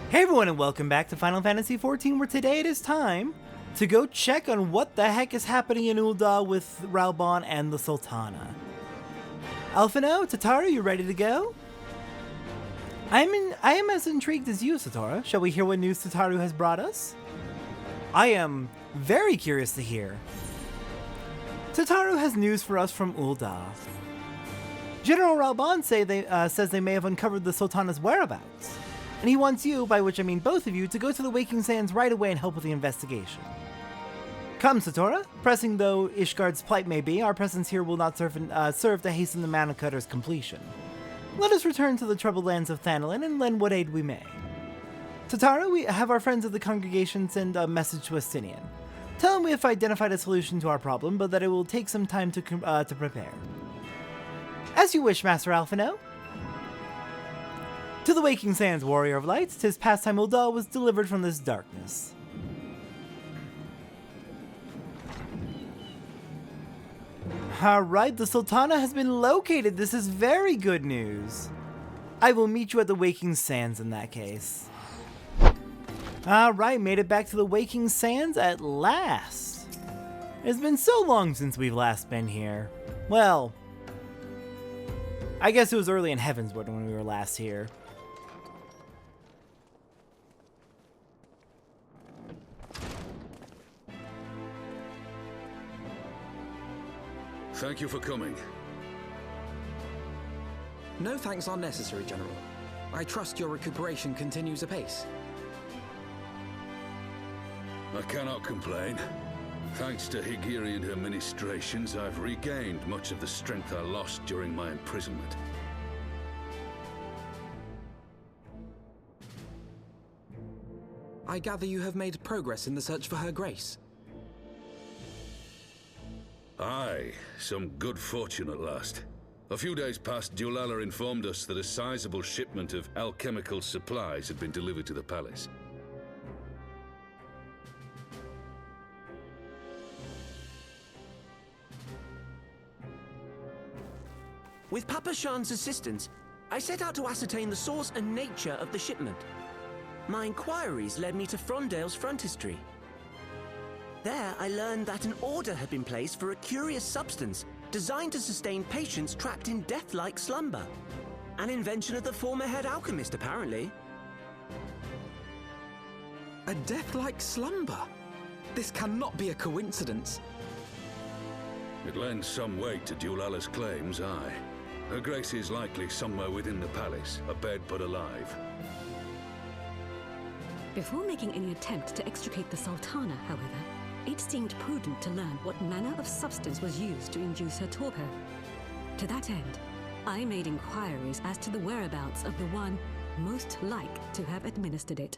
Hey everyone and welcome back to Final Fantasy XIV, where today it is time to go check on what the heck is happening in Ul'dah with Raubahn and the Sultana. Alphino, Tataru, you ready to go? I am as intrigued as you, Satoru. Shall we hear what news Tataru has brought us? I am very curious to hear. Tataru has news for us from Ul'dah. General Raubahn says they may have uncovered the Sultana's whereabouts, and he wants you, by which I mean both of you, to go to the Waking Sands right away and help with the investigation. Come, Satoru. Pressing though Ishgard's plight may be, our presence here will not serve to hasten the Mana Cutter's completion. Let us return to the troubled lands of Thanalan and lend what aid we may. Tataru, we have our friends of the congregation send a message to Astinian. Tell him we have identified a solution to our problem, but that it will take some time to prepare. As you wish, Master Alphino. To the Waking Sands, Warrior of Lights, 'tis past time Ul'dah was delivered from this darkness. Alright, the Sultana has been located. This is very good news. I will meet you at the Waking Sands in that case. Alright, made it back to the Waking Sands at last. It's been so long since we've last been here. Well, I guess it was early in Heavensward when we were last here. Thank you for coming. No thanks are necessary, General. I trust your recuperation continues apace. I cannot complain. Thanks to Higiri and her ministrations, I've regained much of the strength I lost during my imprisonment. I gather you have made progress in the search for Her Grace. Aye, some good fortune at last. A few days past, Ul'dah informed us that a sizable shipment of alchemical supplies had been delivered to the palace. With Papa Shan's assistance, I set out to ascertain the source and nature of the shipment. My inquiries led me to Frondale's frontistery. There, I learned that an order had been placed for a curious substance designed to sustain patients trapped in death-like slumber. An invention of the former head alchemist, apparently. A death-like slumber? This cannot be a coincidence. It lends some weight to Ul'dah's claims, aye. Her Grace is likely somewhere within the palace, abed but alive. Before making any attempt to extricate the Sultana, however, it seemed prudent to learn what manner of substance was used to induce her torpor. To that end, I made inquiries as to the whereabouts of the one most like to have administered it,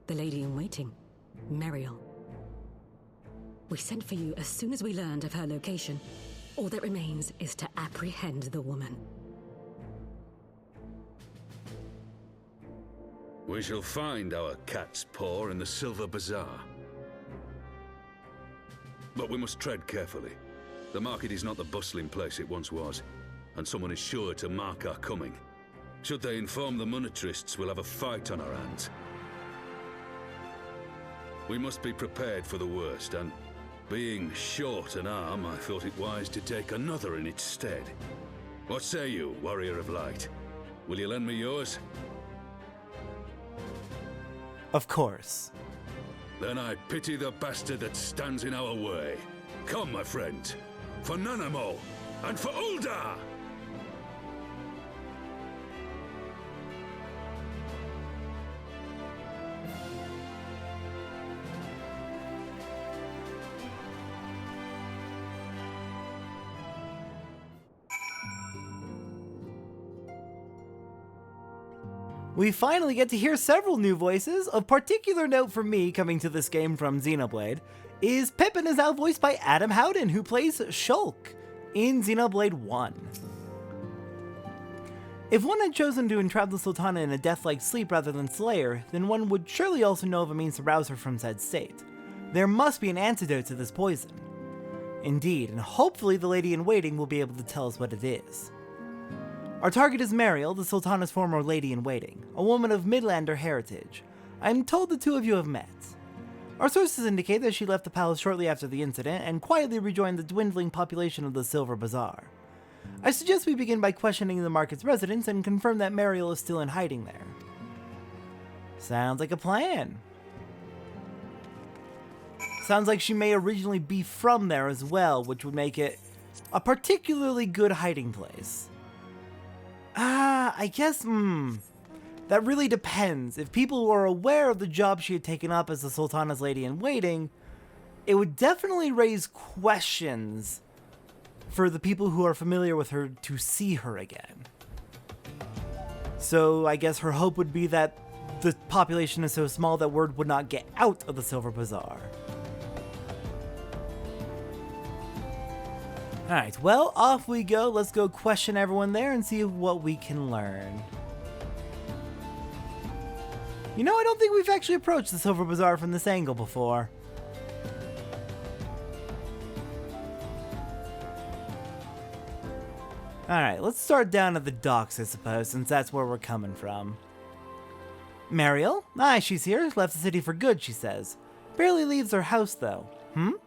the lady-in-waiting, Meriel. We sent for you as soon as we learned of her location. All that remains is to apprehend the woman. We shall find our cat's paw in the Silver Bazaar. But we must tread carefully. The market is not the bustling place it once was, and someone is sure to mark our coming. Should they inform the monetarists, we'll have a fight on our hands. We must be prepared for the worst, and being short an arm, I thought it wise to take another in its stead. What say you, Warrior of Light? Will you lend me yours? Of course. Then I pity the bastard that stands in our way. Come, my friends, for Nanamo and for Ul'dah! We finally get to hear several new voices. Of particular note for me coming to this game from Xenoblade is Pippin is now voiced by Adam Howden, who plays Shulk in Xenoblade 1. If one had chosen to entrap the Sultana in a death-like sleep rather than Slayer, then one would surely also know of a means to rouse her from said state. There must be an antidote to this poison. Indeed, and hopefully the lady-in-waiting will be able to tell us what it is. Our target is Meriel, the Sultana's former lady-in-waiting, a woman of Midlander heritage. I'm told the two of you have met. Our sources indicate that she left the palace shortly after the incident and quietly rejoined the dwindling population of the Silver Bazaar. I suggest we begin by questioning the market's residents and confirm that Mariel is still in hiding there. Sounds like a plan. Sounds like she may originally be from there as well, which would make it a particularly good hiding place. I guess, that really depends. If people were aware of the job she had taken up as the Sultana's lady-in-waiting, it would definitely raise questions for the people who are familiar with her to see her again. So I guess her hope would be that the population is so small that word would not get out of the Silver Bazaar. Alright, well, off we go. Let's go question everyone there and see what we can learn. You know, I don't think we've actually approached the Silver Bazaar from this angle before. Alright, let's start down at the docks, I suppose, since that's where we're coming from. Mariel? Aye, she's here. Left the city for good, she says. Barely leaves her house, though.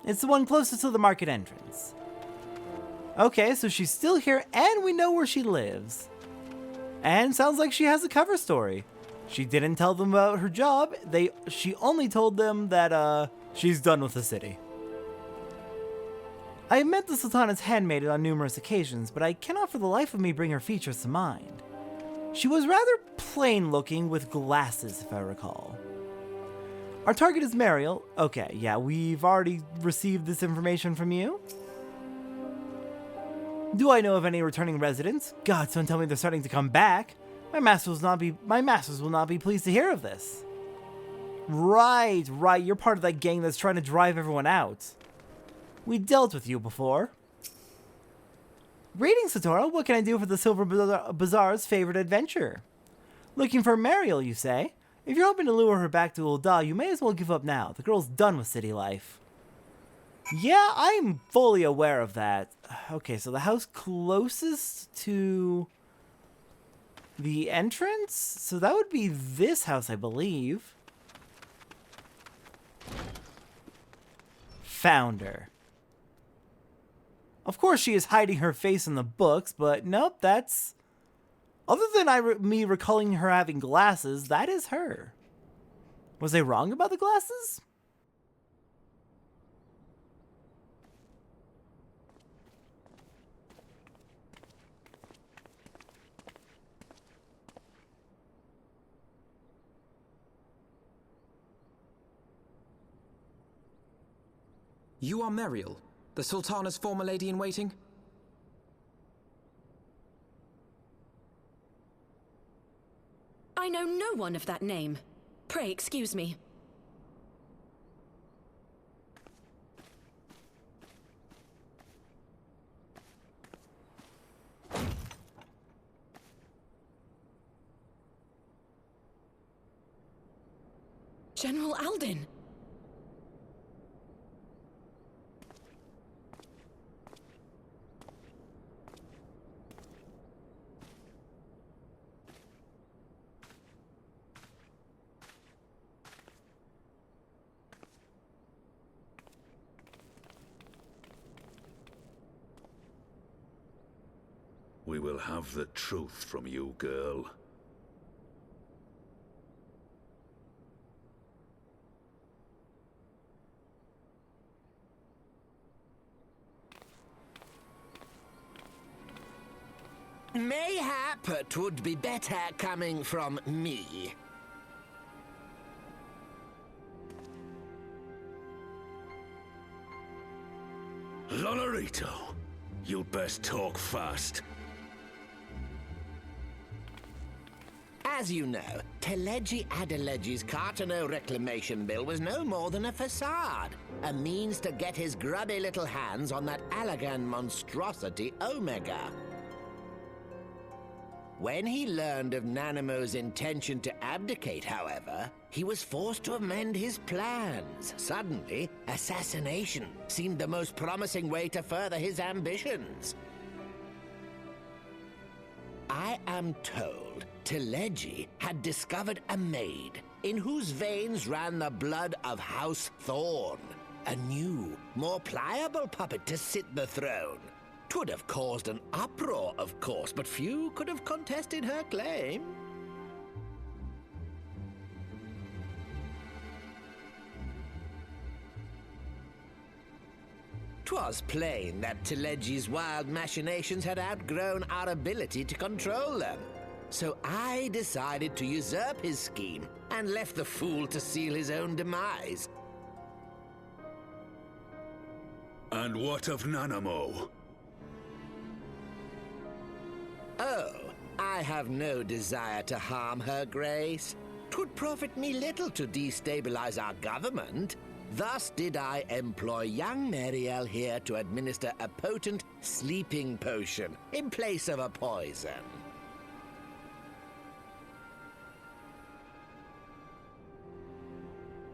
It's the one closest to the market entrance. Okay, so she's still here, and we know where she lives. And sounds like she has a cover story. She didn't tell them about her job. She only told them that, she's done with the city. I have met the Sultana's handmaiden on numerous occasions, but I cannot for the life of me bring her features to mind. She was rather plain-looking with glasses, if I recall. Our target is Mariel. Okay, yeah, we've already received this information from you. Do I know of any returning residents? God, don't tell me they're starting to come back. My masters will not be pleased to hear of this. Right, you're part of that gang that's trying to drive everyone out. We dealt with you before. Greetings, Satoru. What can I do for the Silver Bazaar's favorite adventure? Looking for Mariel, you say? If you're hoping to lure her back to Ul'dah, you may as well give up now. The girl's done with city life. Yeah, I'm fully aware of that. Okay, so the house closest to the entrance? So that would be this house, I believe. Found her. Of course she is hiding her face in the books, but nope, that's... Other than me recalling her having glasses, that is her. Was I wrong about the glasses? You are Mariel, the Sultana's former lady-in-waiting? I know no one of that name. Pray excuse me. General Alden! We will have the truth from you, girl. Mayhap it would be better coming from me. Lonorito, you'd best talk fast. As you know, Teleji Adeleji's Cartano reclamation bill was no more than a facade. A means to get his grubby little hands on that Allagan monstrosity Omega. When he learned of Nanamo's intention to abdicate, however, he was forced to amend his plans. Suddenly, assassination seemed the most promising way to further his ambitions. I am told Teleji had discovered a maid, in whose veins ran the blood of House Thorn. A new, more pliable puppet to sit the throne. 'Twould have caused an uproar, of course, but few could have contested her claim. 'Twas plain that Telegi's wild machinations had outgrown our ability to control them. So I decided to usurp his scheme and left the fool to seal his own demise. And what of Nanamo? Oh, I have no desire to harm her grace. 'Twould profit me little to destabilize our government. Thus did I employ young Mariel here to administer a potent sleeping potion in place of a poison.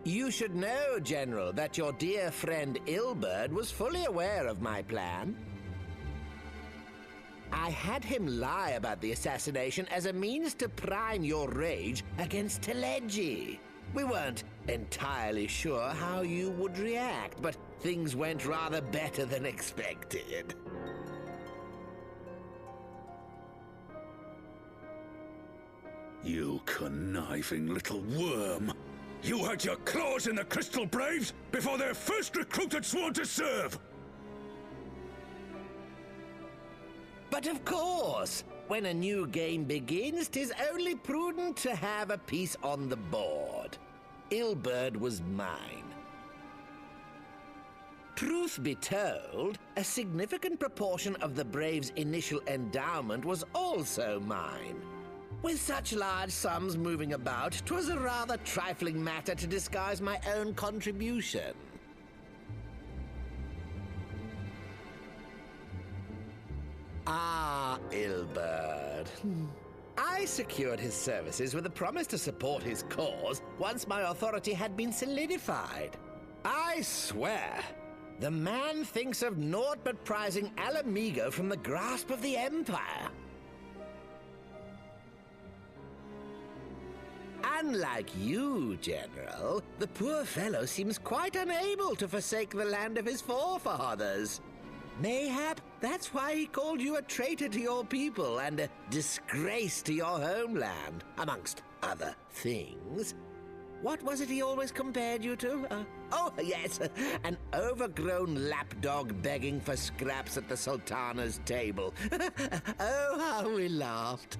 You should know, General, that your dear friend Ul'dah was fully aware of my plan. I had him lie about the assassination as a means to prime your rage against Telegi. We weren't entirely sure how you would react, but things went rather better than expected. You conniving little worm! You had your claws in the Crystal Braves before their first recruit had sworn to serve! But of course, when a new game begins, 'tis only prudent to have a piece on the board. Ul'dah was mine. Truth be told, a significant proportion of the Braves' initial endowment was also mine. With such large sums moving about, 'twas a rather trifling matter to disguise my own contribution. Ah, Ul'dah. I secured his services with a promise to support his cause once my authority had been solidified. I swear, the man thinks of naught but prizing Alamigo from the grasp of the Empire. Unlike you, General, the poor fellow seems quite unable to forsake the land of his forefathers. Mayhap that's why he called you a traitor to your people and a disgrace to your homeland, amongst other things. What was it he always compared you to? Oh, yes, an overgrown lapdog begging for scraps at the Sultana's table. Oh, how we laughed.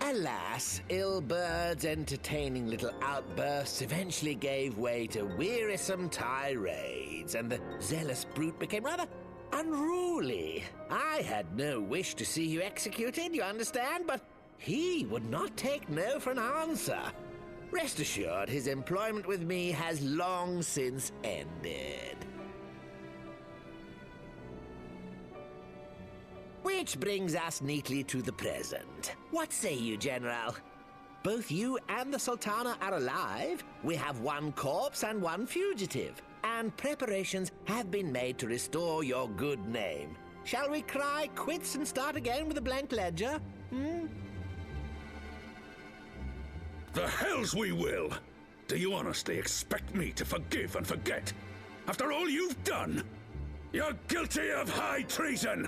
Alas, Ul'dah's entertaining little outbursts eventually gave way to wearisome tirades, and the zealous brute became rather unruly. I had no wish to see you executed, you understand, but he would not take no for an answer. Rest assured, his employment with me has long since ended. Which brings us neatly to the present. What say you, General? Both you and the Sultana are alive. We have one corpse and one fugitive, and preparations have been made to restore your good name. Shall we cry quits and start again with a blank ledger? The hells we will! Do you honestly expect me to forgive and forget? After all you've done? You're guilty of high treason!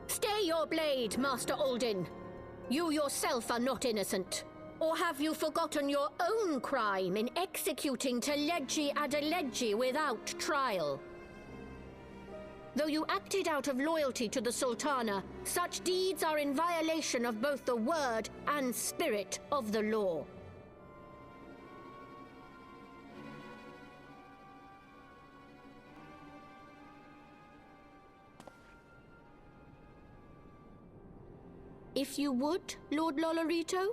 Stay your blade, Master Alden. You yourself are not innocent. Or have you forgotten your own crime in executing Telegi Adelegi without trial? Though you acted out of loyalty to the Sultana, such deeds are in violation of both the word and spirit of the law. If you would, Lord Lolorito?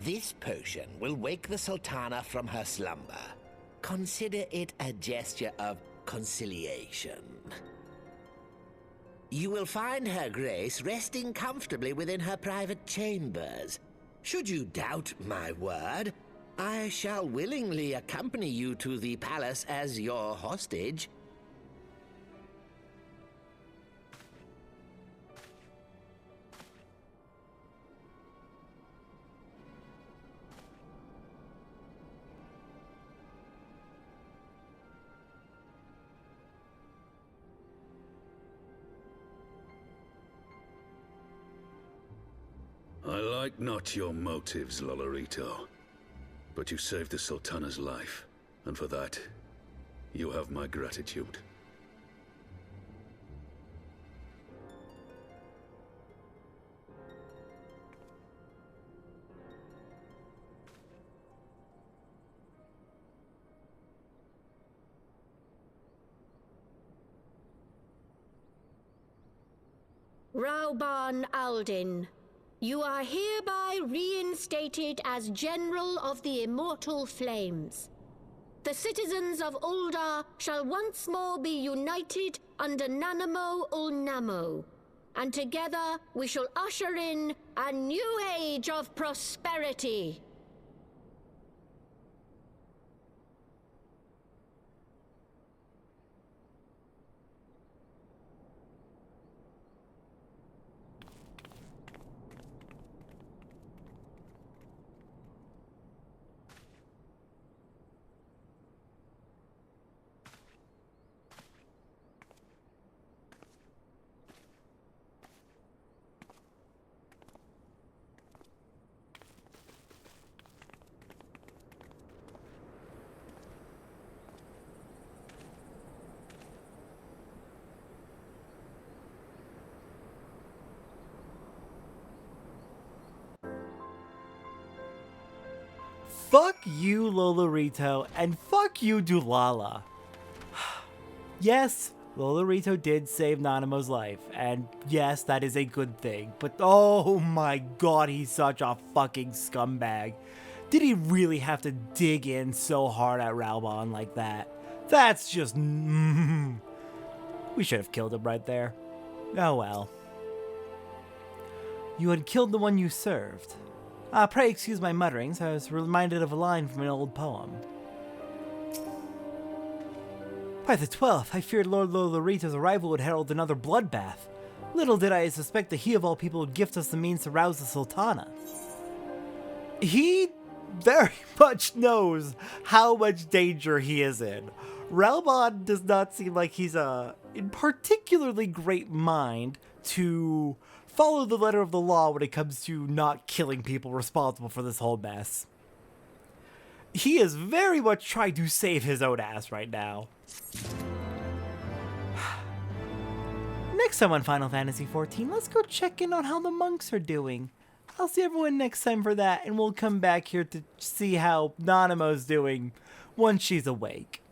This potion will wake the Sultana from her slumber. Consider it a gesture of conciliation. You will find her grace resting comfortably within her private chambers. Should you doubt my word, I shall willingly accompany you to the palace as your hostage. I like not your motives, Lolorito. But you saved the Sultana's life, and for that, you have my gratitude. Rauban Aldin, you are hereby reinstated as General of the Immortal Flames. The citizens of Ul'dah shall once more be united under Nanamo Ul'Namo, and together we shall usher in a new age of prosperity. Fuck you, Lolorito, and fuck you, Dulala. Yes, Lolorito did save Nanamo's life, and yes, that is a good thing, but oh my god, he's such a fucking scumbag. Did he really have to dig in so hard at Rauban like that? That's just... We should have killed him right there. Oh well. You had killed the one you served. Pray excuse my mutterings, I was reminded of a line from an old poem. By the 12th, I feared Lord Lolorito's arrival would herald another bloodbath. Little did I suspect that he of all people would gift us the means to rouse the Sultana. He very much knows how much danger he is in. Rauban does not seem like he's in particularly great mind to follow the letter of the law when it comes to not killing people responsible for this whole mess. He is very much trying to save his own ass right now. Next time on Final Fantasy XIV, let's go check in on how the monks are doing. I'll see everyone next time for that, and we'll come back here to see how Nanamo's doing once she's awake.